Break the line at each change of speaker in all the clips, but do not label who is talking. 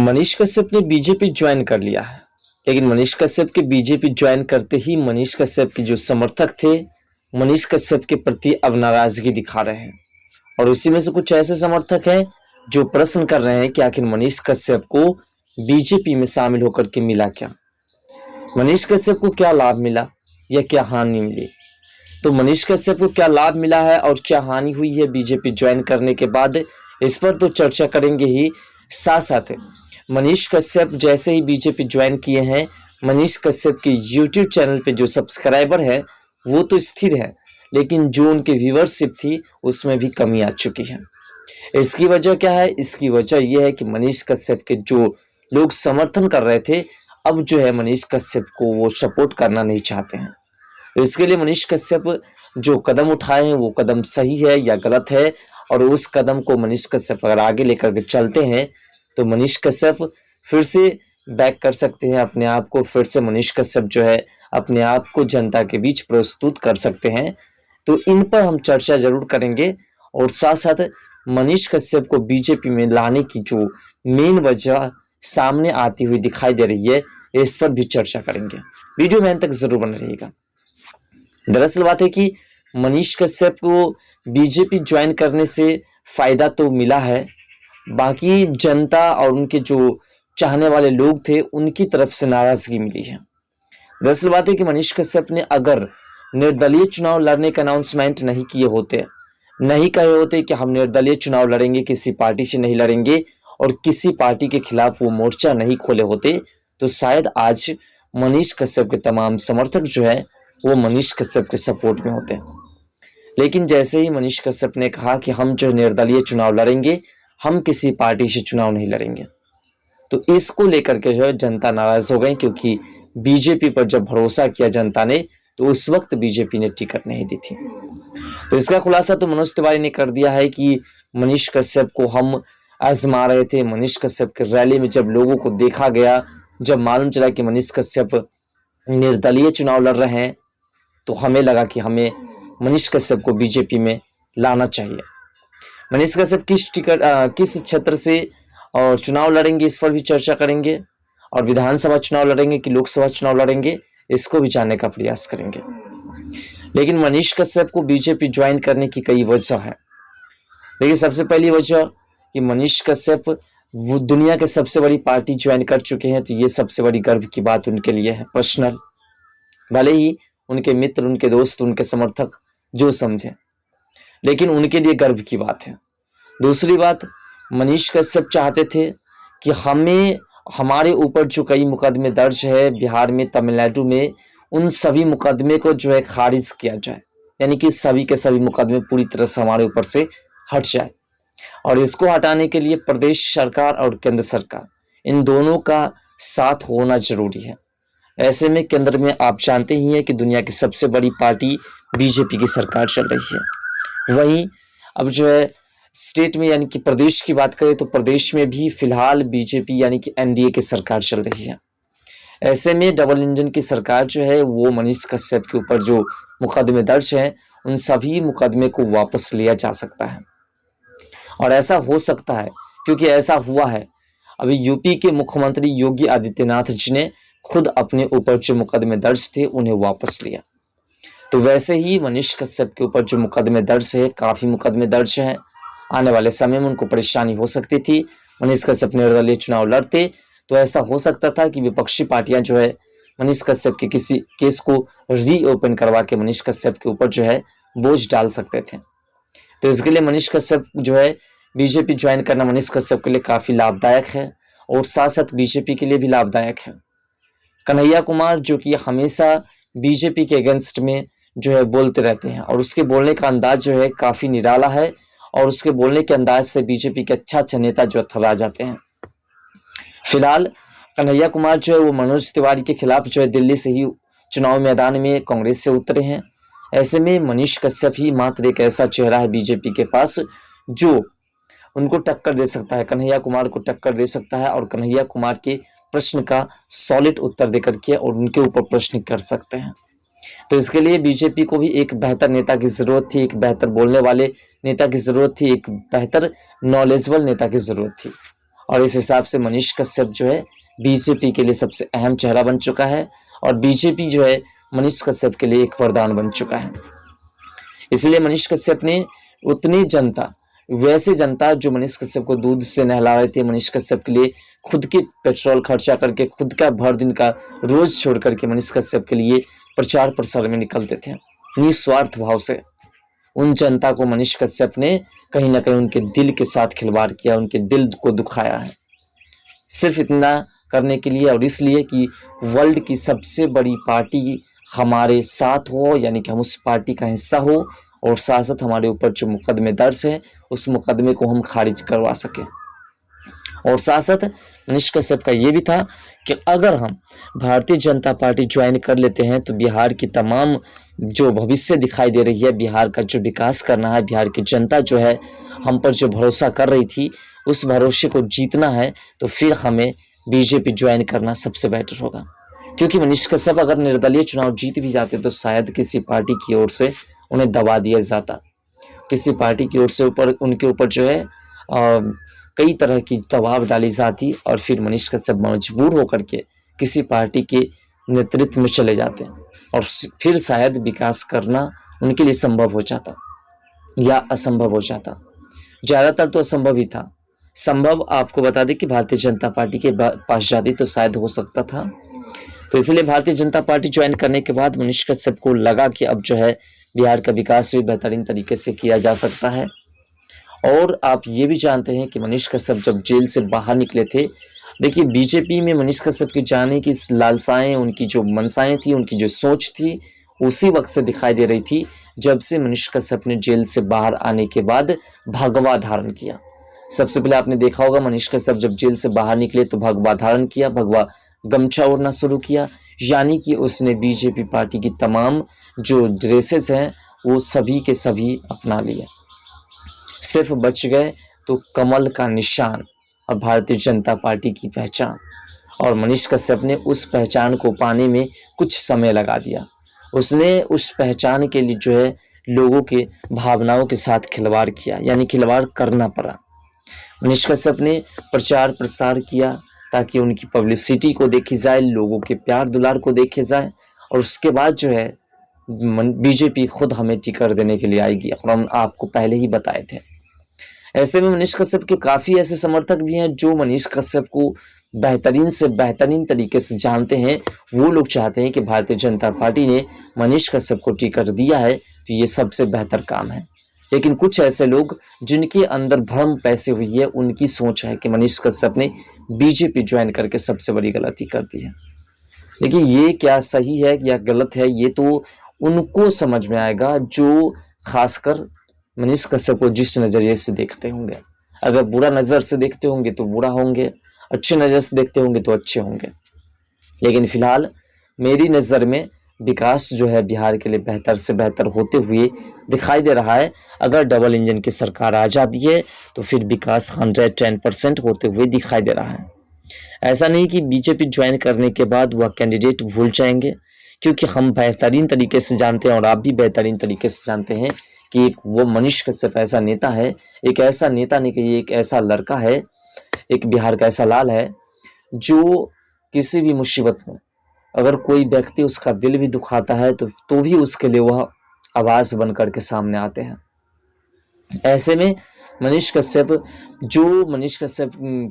मनीष कश्यप ने BJP join कर लिया है, लेकिन मनीष कश्यप के बीजेपी ज्वाइन करते ही मनीष कश्यप के जो समर्थक थे मनीष कश्यप के प्रति अब नाराजगी दिखा रहे हैं। और उसी में से कुछ ऐसे समर्थक हैं जो प्रश्न कर रहे हैं कि आखिर मनीष कश्यप को बीजेपी में शामिल होकर के मिला क्या, मनीष कश्यप को क्या लाभ मिला या क्या हानि मिली। तो मनीष कश्यप को क्या लाभ मिला है और क्या हानि हुई है बीजेपी ज्वाइन करने के बाद, इस पर तो चर्चा करेंगे ही। साथ साथ मनीष कश्यप जैसे ही बीजेपी ज्वाइन किए हैं, मनीष कश्यप के यूट्यूब चैनल पे जो सब्सक्राइबर है वो तो स्थिर है, लेकिन जो उनकी व्यूअरशिप थी उसमें भी कमी आ चुकी है। इसकी वजह क्या है? इसकी वजह यह है कि मनीष कश्यप के जो लोग समर्थन कर रहे थे अब जो है मनीष कश्यप को वो सपोर्ट करना नहीं चाहते हैं। तो इसके लिए मनीष कश्यप जो कदम उठाए हैं वो कदम सही है या गलत है, और उस कदम को मनीष कश्यप अगर आगे लेकर के चलते हैं तो मनीष कश्यप फिर से बैक कर सकते हैं अपने आप को, फिर से मनीष कश्यप जो है अपने आप को जनता के बीच प्रस्तुत कर सकते हैं। तो इन पर हम चर्चा जरूर करेंगे, और साथ साथ मनीष कश्यप को बीजेपी में लाने की जो मेन वजह सामने आती हुई दिखाई दे रही है इस पर भी चर्चा करेंगे। वीडियो में अंत तक जरूर बने रहिएगा। दरअसल बात है कि मनीष कश्यप को बीजेपी ज्वाइन करने से फायदा तो मिला है, बाकी जनता और उनके जो चाहने वाले लोग थे उनकी तरफ से नाराजगी मिली है। दरअसल बात है कि मनीष कश्यप ने अगर निर्दलीय चुनाव लड़ने का अनाउंसमेंट नहीं किए होते, नहीं कहे होते कि हम निर्दलीय चुनाव लड़ेंगे, किसी पार्टी से नहीं लड़ेंगे, और किसी पार्टी के खिलाफ वो मोर्चा नहीं खोले होते, तो शायद आज मनीष कश्यप के तमाम समर्थक जो है वो मनीष कश्यप के सपोर्ट में होते। लेकिन जैसे ही मनीष कश्यप ने कहा कि हम जो निर्दलीय चुनाव लड़ेंगे, हम किसी पार्टी से चुनाव नहीं लड़ेंगे, तो इसको लेकर के जो है जनता नाराज हो गई, क्योंकि बीजेपी पर जब भरोसा किया जनता ने तो उस वक्त बीजेपी ने टिकट नहीं दी थी। तो इसका खुलासा तो मनोज तिवारी ने कर दिया है कि मनीष कश्यप को हम आजमा रहे थे। मनीष कश्यप के रैली में जब लोगों को देखा गया, जब मालूम चला कि मनीष कश्यप निर्दलीय चुनाव लड़ रहे हैं, तो हमें लगा कि हमें मनीष कश्यप को बीजेपी में लाना चाहिए। मनीष कश्यप किस क्षेत्र से और चुनाव लड़ेंगे इस पर भी चर्चा करेंगे, और विधानसभा चुनाव लड़ेंगे कि लोकसभा चुनाव लड़ेंगे इसको भी जानने का प्रयास करेंगे। लेकिन मनीष कश्यप को बीजेपी ज्वाइन करने की कई वजह है। देखिए, सबसे पहली वजह कि मनीष कश्यप वो दुनिया के सबसे बड़ी पार्टी ज्वाइन कर चुके हैं, तो ये सबसे बड़ी गर्व की बात उनके लिए है। पर्सनल, भले ही उनके मित्र, उनके दोस्त, उनके समर्थक जो समझे, लेकिन उनके लिए गर्व की बात है। दूसरी बात, मनीष कश्यप चाहते थे कि हमारे ऊपर जो कई मुकदमे दर्ज है बिहार में, तमिलनाडु में, उन सभी मुकदमे को जो है खारिज किया जाए, यानी कि सभी के सभी मुकदमे पूरी तरह से हमारे ऊपर से हट जाए। और इसको हटाने के लिए प्रदेश सरकार और केंद्र सरकार, इन दोनों का साथ होना जरूरी है। ऐसे में केंद्र में आप जानते ही हैं कि दुनिया की सबसे बड़ी पार्टी बीजेपी की सरकार चल रही है। वहीं अब जो है स्टेट में यानी कि प्रदेश की बात करें तो प्रदेश में भी फिलहाल बीजेपी यानी कि एनडीए की सरकार चल रही है। ऐसे में डबल इंजन की सरकार जो है वो मनीष कश्यप के ऊपर जो मुकदमे दर्ज हैं उन सभी मुकदमे को वापस लिया जा सकता है। और ऐसा हो सकता है क्योंकि ऐसा हुआ है। अभी यूपी के मुख्यमंत्री योगी आदित्यनाथ जी ने खुद अपने ऊपर जो मुकदमे दर्ज थे उन्हें वापस लिया। तो वैसे ही मनीष कश्यप के ऊपर जो मुकदमे दर्ज है, काफी मुकदमे दर्ज हैं, आने वाले समय में उनको परेशानी हो सकती थी। मनीष कश्यप निर्दलीय चुनाव लड़ते तो ऐसा हो सकता था कि विपक्षी पार्टियां जो है मनीष कश्यप के किसी केस को रीओपन करवा के मनीष कश्यप के ऊपर जो है बोझ डाल सकते थे। तो इसके लिए मनीष कश्यप जो है बीजेपी ज्वाइन करना मनीष कश्यप के लिए काफी लाभदायक है, और साथ साथ बीजेपी के लिए भी लाभदायक है। कन्हैया कुमार जो कि हमेशा बीजेपी के अगेंस्ट में जो है बोलते रहते हैं, और उसके बोलने का अंदाज जो है काफी निराला है, और उसके बोलने के अंदाज से बीजेपी के अच्छा नेता जो थर्रा जाते हैं। फिलहाल कन्हैया कुमार जो है वो मनोज तिवारी के खिलाफ जो है दिल्ली से ही चुनाव मैदान में कांग्रेस से उतरे हैं। ऐसे में मनीष कश्यप ही मात्र एक ऐसा चेहरा है बीजेपी के पास जो उनको टक्कर दे सकता है, कन्हैया कुमार को टक्कर दे सकता है, और कन्हैया कुमार के प्रश्न का सॉलिड उत्तर देकर के और उनके ऊपर प्रश्न कर सकते हैं। तो इसके लिए बीजेपी को भी एक बेहतर नेता की जरूरत थी, एक बेहतर बोलने वाले नेता की जरूरत थी, एक बेहतर नॉलेजेबल नेता की जरूरत थी। और इस हिसाब से मनीष कश्यप जो है बीजेपी के लिए सबसे अहम चेहरा बन चुका है और बीजेपी जो है मनीष कश्यप के लिए एक वरदान बन चुका है। इसलिए मनीष कश्यप ने उतनी जनता, वैसे जनता जो मनीष कश्यप को दूध से नहला रहे थे, मनीष कश्यप के लिए खुद के पेट्रोल खर्चा करके, खुद का भर दिन का रोज छोड़ करके मनीष कश्यप के लिए प्रचार प्रसार में निकलते थे निस्वार्थ भाव से, उन जनता को मनीष कश्यप ने कहीं ना कहीं उनके दिल के साथ खिलवाड़ किया, उनके दिल को दुखाया है। सिर्फ इतना करने के लिए और इसलिए कि वर्ल्ड की सबसे बड़ी पार्टी हमारे साथ हो, यानी कि हम उस पार्टी का हिस्सा हो और साथ साथ हमारे ऊपर जो मुकदमे दर्ज है उस मुकदमे को हम खारिज करवा सके। और साथ साथ मनीष कश्यप का ये भी था कि अगर हम भारतीय जनता पार्टी ज्वाइन कर लेते हैं तो बिहार की तमाम जो भविष्य दिखाई दे रही है, बिहार का जो विकास करना है, बिहार की जनता जो है हम पर जो भरोसा कर रही थी उस भरोसे को जीतना है, तो फिर हमें बीजेपी ज्वाइन करना सबसे बेटर होगा। क्योंकि मनीष कश्यप अगर निर्दलीय चुनाव जीत भी जाते तो शायद किसी पार्टी की ओर से उन्हें दबा दिया जाता, किसी पार्टी की ओर से उनके ऊपर जो है कई तरह की दबाव डाली जाती और फिर मनीष कश्यप मजबूर होकर के किसी पार्टी के नेतृत्व में चले जाते और फिर शायद विकास करना उनके लिए संभव हो जाता या असंभव हो जाता। ज़्यादातर तो असंभव ही था। संभव आपको बता दें कि भारतीय जनता पार्टी के पास जाती तो शायद हो सकता था। तो इसलिए भारतीय जनता पार्टी ज्वाइन करने के बाद मनीष कश्यप को लगा कि अब जो है बिहार का विकास भी बेहतरीन तरीके से किया जा सकता है। और आप ये भी जानते हैं कि मनीष कश्यप जब जेल से बाहर निकले थे, देखिए बीजेपी में मनीष कश्यप की जाने की लालसाएं, उनकी जो मनसाएं थी, उनकी जो सोच थी, उसी वक्त से दिखाई दे रही थी जब से मनीष कश्यप ने जेल से बाहर आने के बाद भगवा धारण किया। सबसे पहले आपने देखा होगा मनीष कश्यप जब जेल से बाहर निकले तो भगवा धारण किया, भगवा गमछा ओढ़ना शुरू किया, यानी कि उसने बीजेपी पार्टी की तमाम जो ड्रेसेस हैं वो सभी के सभी अपना लिए। सिर्फ बच गए तो कमल का निशान और भारतीय जनता पार्टी की पहचान, और मनीष कश्यप ने उस पहचान को पाने में कुछ समय लगा दिया। उसने उस पहचान के लिए जो है लोगों के भावनाओं के साथ खिलवाड़ किया, यानी खिलवाड़ करना पड़ा। मनीष कश्यप ने प्रचार प्रसार किया ताकि उनकी पब्लिसिटी को देखी जाए, लोगों के प्यार दुलार को देखे जाए, और उसके बाद जो है बीजेपी खुद हमें टिकट देने के लिए आएगी, और हम आपको पहले ही बताए थे। ऐसे में मनीष कश्यप के काफी ऐसे समर्थक भी हैं जो मनीष कश्यप को बेहतरीन से बेहतरीन तरीके से जानते हैं। वो लोग चाहते हैं कि भारतीय जनता पार्टी ने मनीष कश्यप को टिकट दिया है तो ये सबसे बेहतर काम है। लेकिन कुछ ऐसे लोग जिनके अंदर भ्रम पैसे हुई है, उनकी सोच है कि मनीष कश्यप ने बीजेपी ज्वाइन करके सबसे बड़ी गलती कर दी है। लेकिन ये क्या सही है या गलत है, ये तो उनको समझ में आएगा जो खासकर मनीष कश्यप को जिस नजरिए से देखते होंगे। अगर बुरा नजर से देखते होंगे तो बुरा होंगे, अच्छे नजर से देखते होंगे तो अच्छे होंगे। लेकिन फिलहाल मेरी नजर में विकास जो है बिहार के लिए बेहतर से बेहतर होते हुए दिखाई दे रहा है। अगर डबल इंजन की सरकार आ जाती है तो फिर विकास 110% होते हुए दिखाई दे रहा है। ऐसा नहीं कि बीजेपी ज्वाइन करने के बाद वह कैंडिडेट भूल जाएंगे, क्योंकि हम बेहतरीन तरीके से जानते हैं और आप भी बेहतरीन तरीके से जानते हैं कि एक वो मनीष कश्यप ऐसा नेता है, एक ऐसा नेता नहीं कि एक ऐसा लड़का है, एक बिहार का ऐसा लाल है जो किसी भी मुसीबत में अगर कोई व्यक्ति उसका दिल भी दुखाता है तो भी उसके लिए वह आवाज बन करके सामने आते हैं। ऐसे में मनीष कश्यप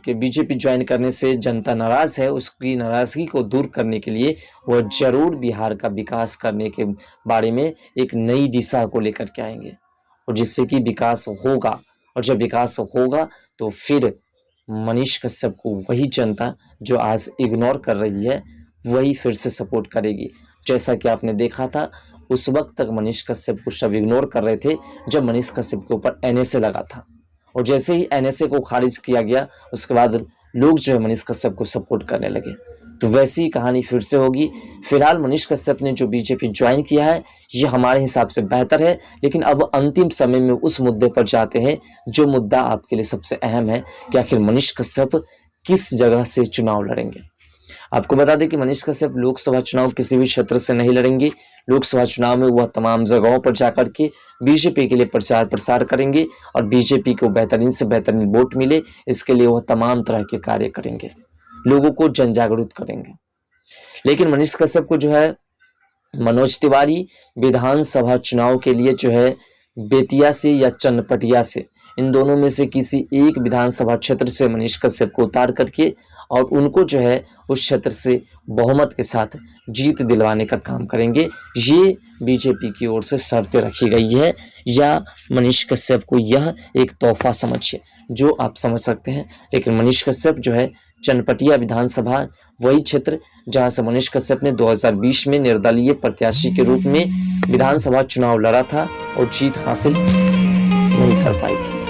के बीजेपी ज्वाइन करने से जनता नाराज है, उसकी नाराजगी को दूर करने के लिए वह जरूर बिहार का विकास करने के बारे में एक नई दिशा को लेकर के आएंगे, और जिससे कि विकास होगा। और जब विकास होगा तो फिर मनीष कश्यप को वही जनता जो आज इग्नोर कर रही है वही फिर से सपोर्ट करेगी। जैसा कि आपने देखा था उस वक्त तक मनीष कश्यप को सब इग्नोर कर रहे थे जब मनीष कश्यप के ऊपर एनएसए लगा था, और जैसे ही एनएसए को खारिज किया गया उसके बाद लोग जो है मनीष कश्यप को सपोर्ट करने लगे। तो वैसी कहानी फिर से होगी। फिलहाल मनीष कश्यप ने जो बीजेपी ज्वाइन किया है ये हमारे हिसाब से बेहतर है, लेकिन अब अंतिम समय में उस मुद्दे पर जाते हैं जो मुद्दा आपके लिए सबसे अहम है कि आखिर मनीष कश्यप किस जगह से चुनाव लड़ेंगे। आपको बता दें कि मनीष कश्यप लोकसभा चुनाव किसी भी क्षेत्र से नहीं लड़ेंगे, लोकसभा चुनाव में वह तमाम जगहों पर जाकर के बीजेपी के लिए प्रचार प्रसार करेंगे और बीजेपी को बेहतरीन से बेहतरीन वोट मिले, इसके लिए वह तमाम तरह के कार्य करेंगे, लोगों को जन जागरूक करेंगे। लेकिन मनीष कश्यप को जो है मनोज तिवारी विधानसभा चुनाव के लिए जो है बेतिया से या चनपटिया से, इन दोनों में से किसी एक विधानसभा क्षेत्र से मनीष कश्यप को उतार करके और उनको जो है उस क्षेत्र से बहुमत के साथ जीत दिलवाने का काम करेंगे। ये बीजेपी की ओर से शर्तें रखी गई है, या मनीष कश्यप को यह एक तोहफा समझिए, जो आप समझ सकते हैं। लेकिन मनीष कश्यप जो है चनपटिया विधानसभा वही क्षेत्र जहां से मनीष कश्यप ने 2020 में निर्दलीय प्रत्याशी के रूप में विधानसभा चुनाव लड़ा था और जीत हासिल नहीं कर पाई थी।